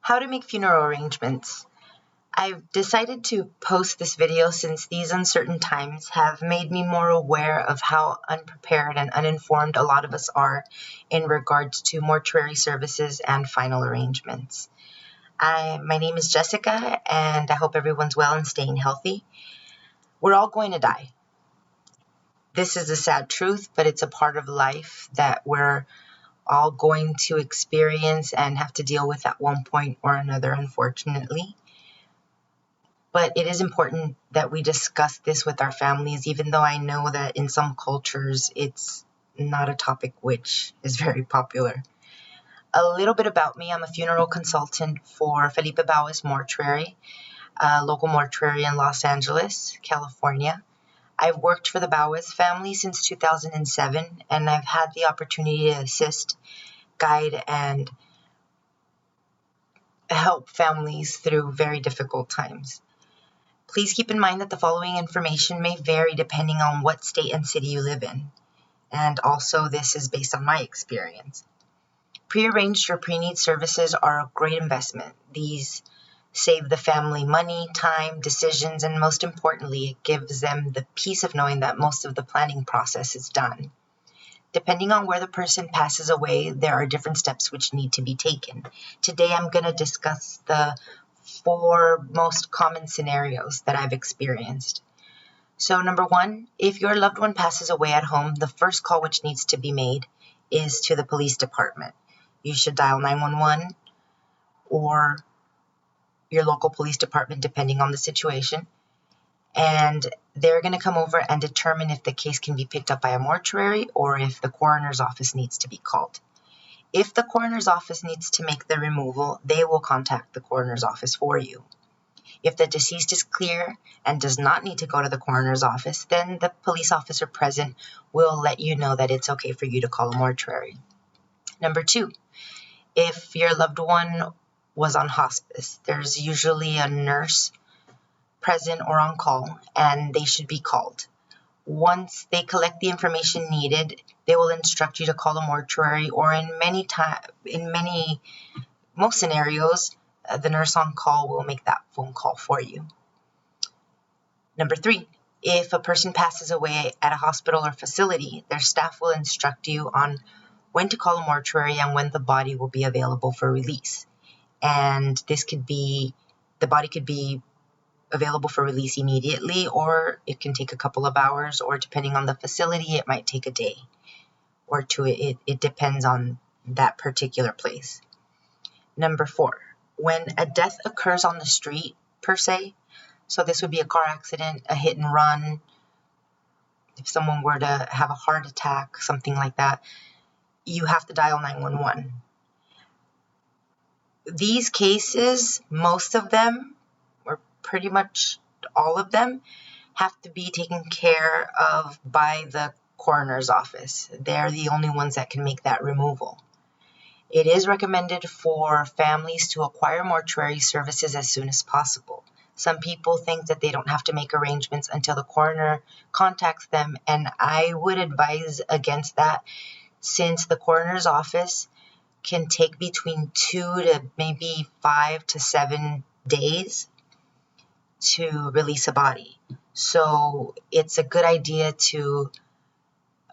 How to make funeral arrangements. I've decided to post this video since these uncertain times have made me more aware of how unprepared and uninformed a lot of us are in regards to mortuary services and final arrangements. My name is Jessica, and I hope everyone's well and staying healthy. We're all going to die. This is a sad truth, but it's a part of life that we're all going to experience and have to deal with at one point or another, unfortunately. But it is important that we discuss this with our families, even though I know that in some cultures it's not a topic which is very popular. A little bit about me: I'm a funeral consultant for Felipe Bauer's Mortuary, a local mortuary in Los Angeles, California. I've worked for the Bauer's family since 2007, and I've had the opportunity to assist, guide, and help families through very difficult times. Please keep in mind that the following information may vary depending on what state and city you live in, and also this is based on my experience. Prearranged or pre-need services are a great investment. These save the family money, time, decisions, and most importantly, it gives them the peace of knowing that most of the planning process is done. Depending on where the person passes away, there are different steps which need to be taken. Today, I'm going to discuss the 4 most common scenarios that I've experienced. So number 1, if your loved one passes away at home, the first call which needs to be made is to the police department. You should dial 911 or your local police department, depending on the situation, and they're going to come over and determine if the case can be picked up by a mortuary or if the coroner's office needs to be called. If the coroner's office needs to make the removal, they will contact the coroner's office for you. If the deceased is clear and does not need to go to the coroner's office, then the police officer present will let you know that it's okay for you to call a mortuary. Number 2, if your loved one was on hospice, there's usually a nurse present or on call, and they should be called. Once they collect the information needed, they will instruct you to call a mortuary, or most scenarios, the nurse on call will make that phone call for you. Number 3, if a person passes away at a hospital or facility, their staff will instruct you on when to call a mortuary and when the body will be available for release. And the body could be available for release immediately, or it can take a couple of hours, or depending on the facility, it might take a day or 2. It depends on that particular place. Number 4, when a death occurs on the street, per se, so this would be a car accident, a hit and run, if someone were to have a heart attack, something like that, you have to dial 911. These cases, most of them, or pretty much all of them, have to be taken care of by the coroner's office. They're the only ones that can make that removal. It is recommended for families to acquire mortuary services as soon as possible. Some people think that they don't have to make arrangements until the coroner contacts them, and I would advise against that, since the coroner's office can take between 2 to maybe 5 to 7 days to release a body. So it's a good idea to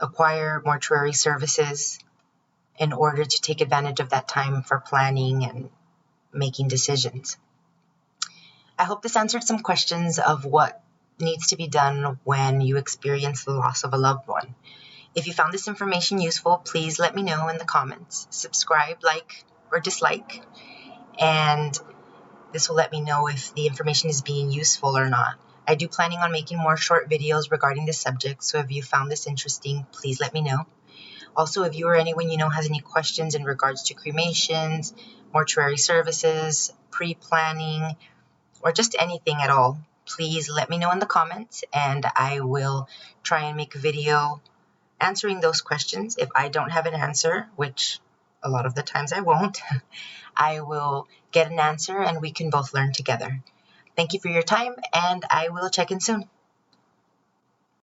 acquire mortuary services in order to take advantage of that time for planning and making decisions. I hope this answered some questions of what needs to be done when you experience the loss of a loved one. If you found this information useful, please let me know in the comments. Subscribe, like, or dislike, and this will let me know if the information is being useful or not. I do planning on making more short videos regarding this subject, so if you found this interesting, please let me know. Also, if you or anyone you know has any questions in regards to cremations, mortuary services, pre-planning, or just anything at all, please let me know in the comments, and I will try and make a video answering those questions. If I don't have an answer, which a lot of the times I won't, I will get an answer and we can both learn together. Thank you for your time, and I will check in soon.